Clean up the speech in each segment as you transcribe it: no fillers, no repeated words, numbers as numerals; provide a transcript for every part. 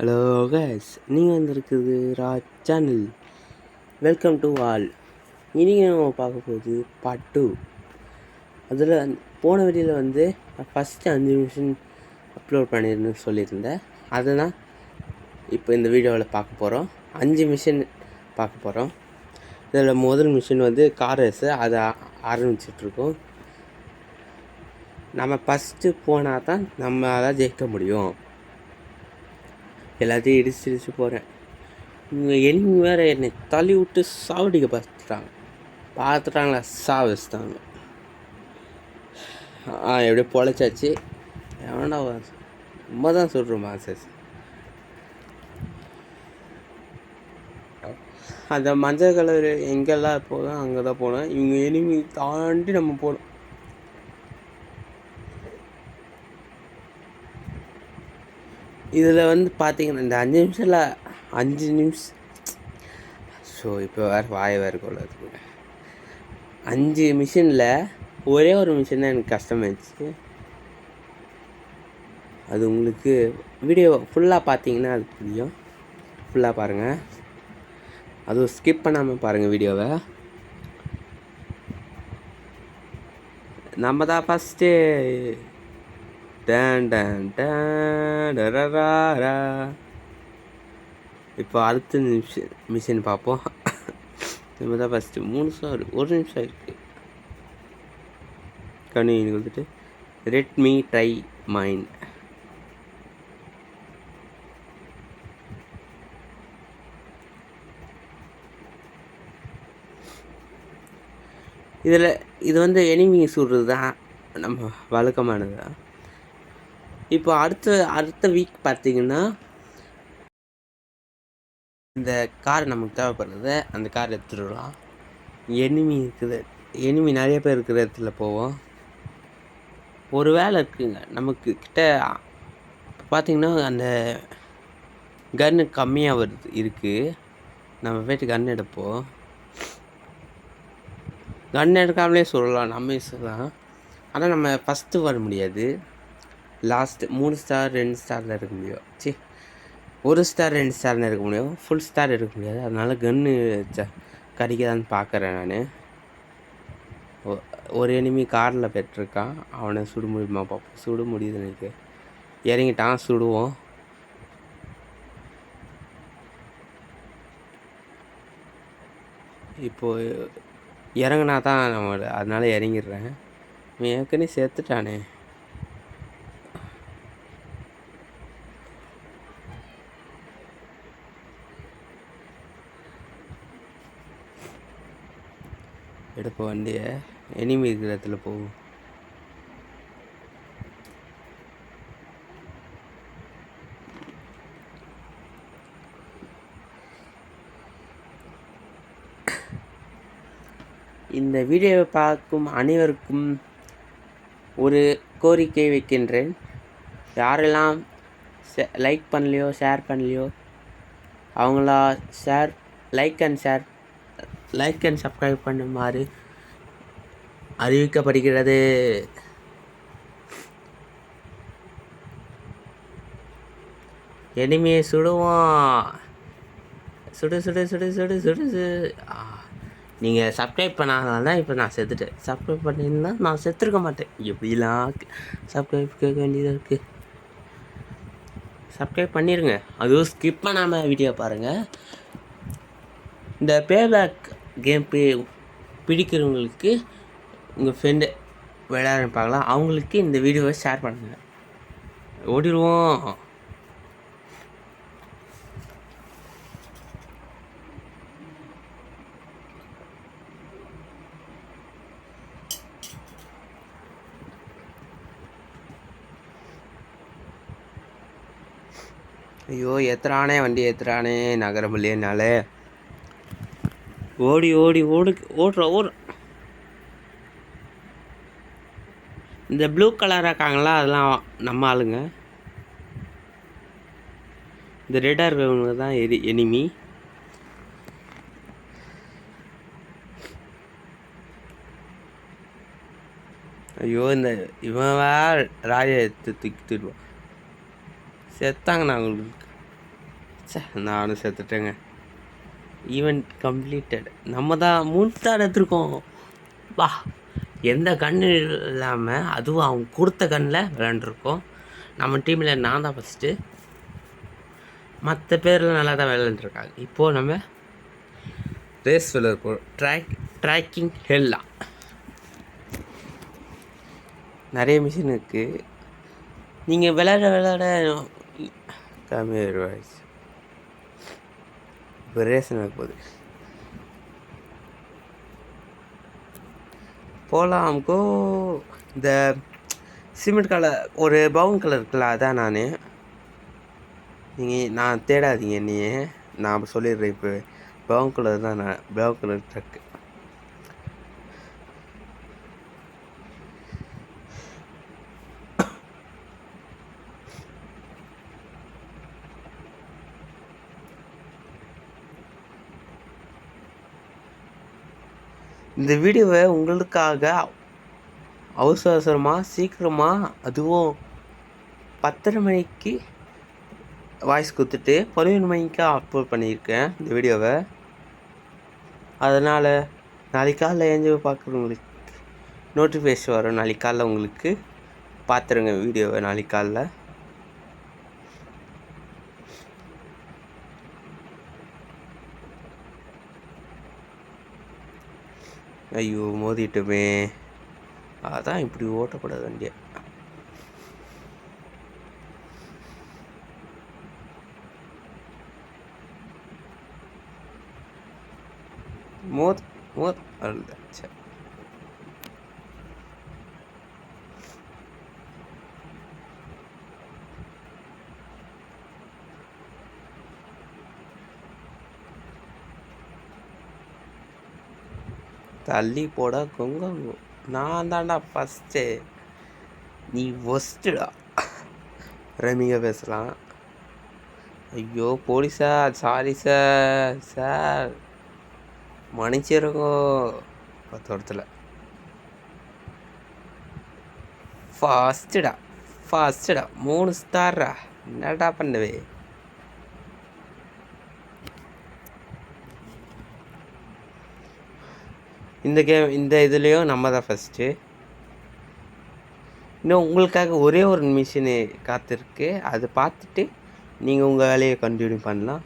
Hello guys, நீங்கள் வந்திருக்குது Raj channel. Welcome to all. இன்றைக்கி நம்ம பார்க்க போகுது பார்ட் 2. அதில் போன வீடியோவில் நான் ஃபஸ்ட்டு 5 மிஷின் அப்லோட் பண்ணியிருந்தேன்னு சொல்லியிருந்தேன். அதை தான் இப்போ இந்த வீடியோவில் பார்க்க போகிறோம். 5 மிஷின் பார்க்க போகிறோம். இதில் முதல் மிஷின் கார் ரேஸு, அதை ஆரம்பிச்சிட்ருக்கோம். நம்ம ஃபஸ்ட்டு போனால் தான் நம்மளால் ஜெயிக்க முடியும். எல்லாத்தையும் இடிச்சு போகிறேன். இவங்க எனிமி வேறு என்னை தள்ளி விட்டு சாவடிக்க பார்த்துட்டாங்களா சாவிச்சிட்டாங்க. எப்படியோ பொழைச்சாச்சு. எவனா ரொம்ப தான் சொல்கிறோம் மாசஸ். அந்த மஞ்சள் கலர் எங்கெல்லாம் போதும் அங்கே தான் போனோம். இவங்க எனிமி தாண்டி நம்ம போகணும். இதில் பார்த்தீங்கன்னா இந்த 5 நிமிஷம் ஸோ இப்போ வேறு வேறு கொள்ளாது. 5 மிஷினில் ஒரே ஒரு மிஷின் தான் எனக்கு கஷ்டமாயிடுச்சு. அது உங்களுக்கு வீடியோ ஃபுல்லாக பார்த்தீங்கன்னா அது புரியும். ஃபுல்லாக பாருங்கள், அதுவும் ஸ்கிப் பண்ணாமல் பாருங்கள் வீடியோவை. நம்ம தான் ஃபஸ்ட்டு இப்போ அடுத்த மிஷின் பார்ப்போம். நம்ம தான் ஃபஸ்ட்டு 3 நிமிஷம் 1 நிமிஷம் இருக்குது. கண்டினியூ ரெட்மி ட்ரை மைன். இதில் இது எனிமி சுடுறது தான் நம்ம வழக்கமானது தான். இப்போ அடுத்த வீக் பார்த்தீங்கன்னா இந்த கார் நமக்கு தேவைப்படுறது, அந்த கார் எடுத்துடலாம். எனிமி நிறைய பேர் இருக்கிற இடத்துல போவோம். ஒரு வேலை இருக்குங்க நமக்கு கிட்ட பார்த்திங்கன்னா, அந்த கன்று கம்மியாக இருக்குது. நம்ம போய்ட்டு கன் எடுப்போம். கன் எடுக்காமலே சொல்லலாம், நம்ம சொல்லலாம். ஆனால் நம்ம ஃபஸ்ட்டு வர முடியாது. லாஸ்ட்டு 3 ஸ்டார் 2 ஸ்டாரில் இருக்க முடியும். 1 ஸ்டார் 2 ஸ்டார்னு இருக்க முடியும். ஃபுல் ஸ்டார் எடுக்க முடியாது. அதனால் கன்று கிடைக்குதான்னு பார்க்குறேன் நான். ஒரு எனிமி காரில் பெற்றிருக்கான். அவனை சுட முடியுமா பார்ப்போம். சுட முடியுது எனக்கு. இறங்கிட்டான், சுடுவோம். இப்போது இறங்கினா தான் நம்ம, அதனால் இறங்கிடுறேன். இவன் ஏற்கனவே சேர்த்துட்டானே. எடுப்ப வண்டியை எனிமி இருக்கிற இடத்துல போகும். இந்த வீடியோவை பார்க்கும் அனைவருக்கும் ஒரு கோரிக்கை வைக்கின்றேன். யாரெல்லாம் லைக் பண்ணலையோ ஷேர் பண்ணலையோ அவங்களா லைக் அண்ட் சப்ஸ்கிரைப் பண்ணுமாறு அறிவிக்கப்படுகிறது. எனிமையை சுடுவோம். சுடு. நீங்கள் சப்ஸ்கிரைப் பண்ணாதனால தான் இப்போ நான் செத்துட்டேன். சப்ஸ்கிரைப் பண்ணியிருந்தா நான் செத்துருக்க மாட்டேன். எப்படிலாம் சப்ஸ்கிரைப் கேட்க வேண்டியதாக இருக்குது. சப்ஸ்கிரைப் பண்ணிடுங்க. அதுவும் ஸ்கிப் பண்ணாமல் வீடியோ பாருங்கள். இந்த பேபேக் கேம் பிடிக்கிறவங்களுக்கு, உங்கள் ஃப்ரெண்டு விளையாடுப்பாங்களா, அவங்களுக்கு இந்த வீடியோவை ஷேர் பண்ணுங்கள். ஓடிடுவோம். ஐயோ, வண்டி ஏற்றுறானே நகர முடியனால. ஓடுற இந்த ப்ளூ கலராக இருக்காங்களா, அதெல்லாம் நம்ம ஆளுங்க. இந்த ரெட்டாக இருக்கிறவங்க தான் எனிமி. ஐயோ, இவன் வேறு ராஜ எடுத்து தூக்கிடுவான். செத்தாங்க நான் உங்களுக்கு. நானும் செத்துட்டேங்க. Event completed. நம்ம தான் 3 ஸ்டார் எடுத்துருக்கோம். வா, எந்த கன்று இல்லாமல் அதுவும் அவங்க கொடுத்த கண்ணில் விளாண்டுருக்கோம். நம்ம டீமில் நான் தான் ஃபஸ்ட்டு. மற்ற பேர்லாம் நல்லா தான் விளாண்டுருக்காங்க. இப்போது நம்ம ரேஸ் விளையாடுறோம். ட்ராக்கிங் ஹெல்லாம் நிறைய மிஷின் இருக்குது. நீங்கள் விளையாட கம்மியாயிரு வாய்ஸ். இப்போ ரேஸ் நடக்க போகுது. போகலாம்கோ. இந்த சிமெண்ட் கலர் ஒரு ப்ரௌன் கலர் இருக்குல்ல, அதான் நான் தேடாதீங்க என்னையே, நான் சொல்லிடுறேன். இப்போ ப்ரௌன் கலர் தான், ப்ரௌன் கலர் ட்ரக்கு. இந்த வீடியோவை உங்களுக்காக அவசரமாக சீக்கிரமாக, அதுவும் 10:30 மணிக்கு வாய்ஸ் கொடுத்துட்டு 11 மணிக்கு அப்லோட் பண்ணியிருக்கேன் இந்த வீடியோவை. அதனால் நாளைக்கு காலைல என்ஜாய் பார்க்குறவங்களுக்கு நோட்டிஃபிகேஷன் வரும். நாளைக்கு காலைல உங்களுக்கு பார்த்துருங்க வீடியோவை. நாளைக்கு காலைல ஐயோ மோதிட்டுமே, அதான் இப்படி ஓட்டக்கூடாது வண்டியை. மோத் அழுதாச்சு. தள்ளி போட கொங்கு. நான் தான்டா ஃபஸ்ட்டு, நீ ஒஸ்ட்டுடா. ரமிங்க பேசலாம். ஐயோ போலீஸா, சாரி சார் மன்னிச்சிருங்கோ. 10 இடத்துல ஃபாஸ்ட்டுடா 3 ஸ்டார்ரா. என்னடா பண்ணுவே? இந்த இதுலேயும் நம்ம தான் ஃபஸ்ட்டு. இன்னும் உங்களுக்காக ஒரே ஒரு மிஷினு காத்திருக்கு. அதை பார்த்துட்டு நீங்கள் உங்கள் வேலையை கண்டினியூ பண்ணலாம்.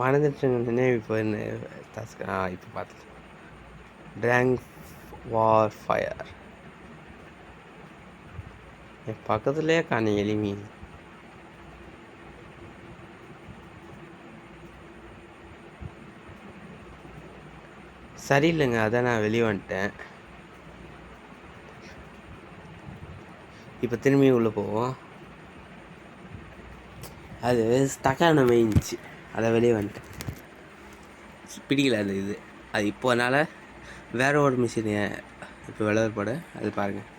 மறந்துட்டு இப்போ இப்போ பார்த்து ட்ராங் வார் ஃபயர் என் பக்கத்துலேயே காணி எளிமை. சரியில்லைங்க, அதான் நான் வெளியே வந்துட்டேன். இப்போ திரும்பி உள்ளே போவோம். அது ஸ்டக்கான மெயின்ச்சு, அதை வெளியே வந்துட்டேன். பிடிக்கல அது இது. அது இப்போ அதனால் வேற ஒரு மிஷின் இப்போ விளையாடப்பட அது பாருங்கள்.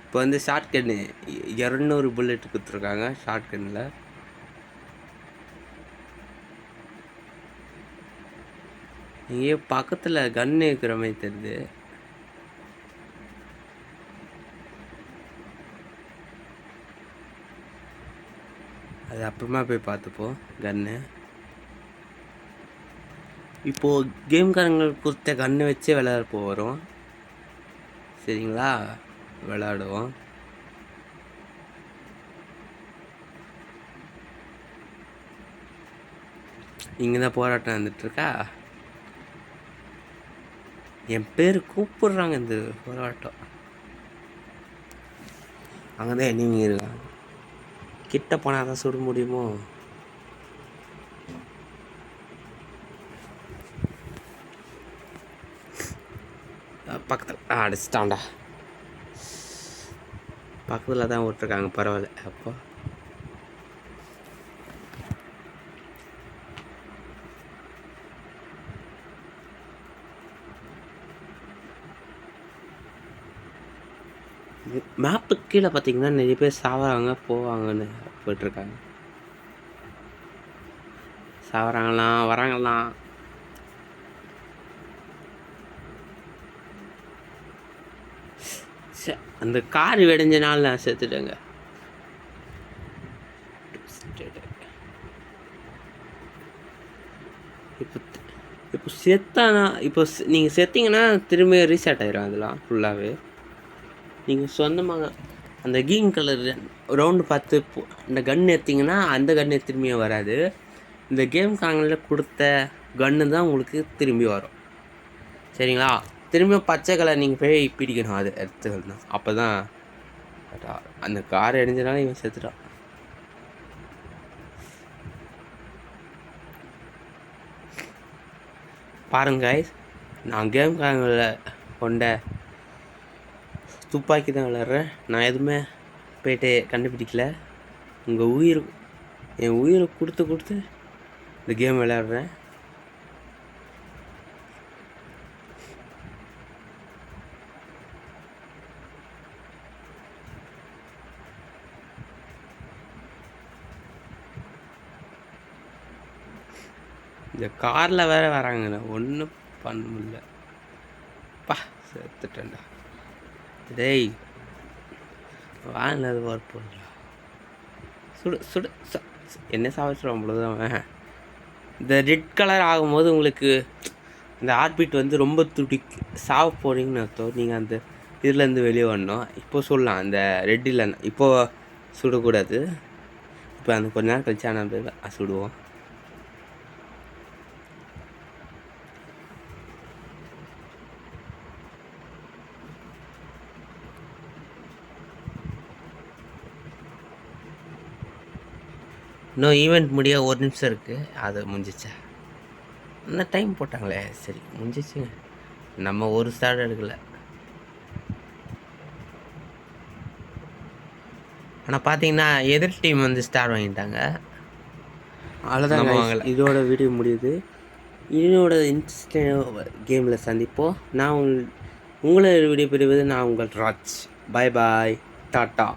இப்போ வந்து ஷார்ட் கன்னு 200 புல்லெட் கொடுத்துருக்காங்க ஷார்ட் கன்னில். இங்கே பக்கத்தில் கன்று இருக்கிற மாதிரி தெரியுது. அது அப்புறமா போய் பார்த்துப்போம் கன்று. இப்போது கேம்காரங்களுக்கு கொடுத்த கன்று வச்சே விளையாட போகிறோம். சரிங்களா, விளையாடுவோம். இங்கே தான் போராட்டம் வந்துட்டுருக்கா. என் பேர் கூப்பிடுறாங்க இந்த போராட்டம். அங்கே தான் எனிமி இருக்காங்க. கிட்ட போனால் தான் சுட முடியுமோ? பக்கத்தில் அடிச்சிட்டான்டா. பக்கத்தில் தான் விட்டுருக்காங்க, பரவாயில்ல. அப்போ மேப்பு கீழே பார்த்தீங்கன்னா நிறைய பேர் சாவாங்க போவாங்கன்னு போயிட்டுருக்காங்க. சாவறாங்களாம் வராங்களாம். அந்த கார் வெடிஞ்ச நாள் நான் செத்துட்டேங்க. இப்போ செத்தானா இப்போ நீங்கள் செத்தீங்கன்னா திரும்ப ரீசெட் ஆயிரும். அதெல்லாம் ஃபுல்லாகவே நீங்கள் சொந்தமாக அந்த கிரீன் கலர் ரவுண்டு பார்த்து இந்த கன் எடுத்திங்கன்னா அந்த கன்று திரும்பியும் வராது. இந்த கேம் காங்கில் கொடுத்த கன்று தான் உங்களுக்கு திரும்பி வரும். சரிங்களா? திரும்பியும் பச்சை கலர் நீங்கள் போய் பிடிக்கணும். அது எடுத்துக்கணும். அப்போ தான் அந்த கார் எரிஞ்சனால இவன் செத்துட்டான். பாருங்க guys, நான் கேம் காங்கில் கொண்ட துப்பாக்கி தான் விளாட்றேன். நான் எதுவுமே போய்ட்டு கண்டுபிடிக்கல. என் உயிரை கொடுத்து இந்த கேம் விளையாடுறேன். இந்த காரில் வேறு வராங்கண்ணா, ஒன்றும் பண்ண முடியல. பா செத்துட்டேன்டா. டேய் வாங்கினது வரப்போங்களா? சுடு என்ன சாப்பிட்றோம் அவ்வளோதான். இந்த ரெட் கலர் ஆகும்போது உங்களுக்கு இந்த ஹார்ட்பீட் வந்து ரொம்ப சாவ போகிறீங்கன்னு அர்த்தம். நீங்கள் அந்த இதுலேருந்து வெளியே வரணும். இப்போ சொல்லலாம் அந்த ரெட் இல்லைன்னா இப்போது சுடக்கூடாது. இப்போ அந்த கொஞ்ச நேரம் கழிச்சா நம்ம சுடுவோம். இன்னும் ஈவெண்ட் முடிய 1 நிமிஷம் இருக்குது. அது முடிஞ்சிச்சா? என்ன டைம் போட்டாங்களே. சரி முடிஞ்சிச்சுங்க. நம்ம ஒரு ஸ்டார் எடுக்கல. ஆனால் பார்த்தீங்கன்னா எதிர் டீம் வந்து ஸ்டார் வாங்கிட்டாங்க. அவ்வளோதான். இதோட வீடியோ முடியுது. இதோட இன்ட்ரெஸ்டிங் கேமில் சந்திப்போம். நான் உங்களை வீடியோ பெறுவது நான் உங்கள் ராஜ். பாய் பாய், டாட்டா.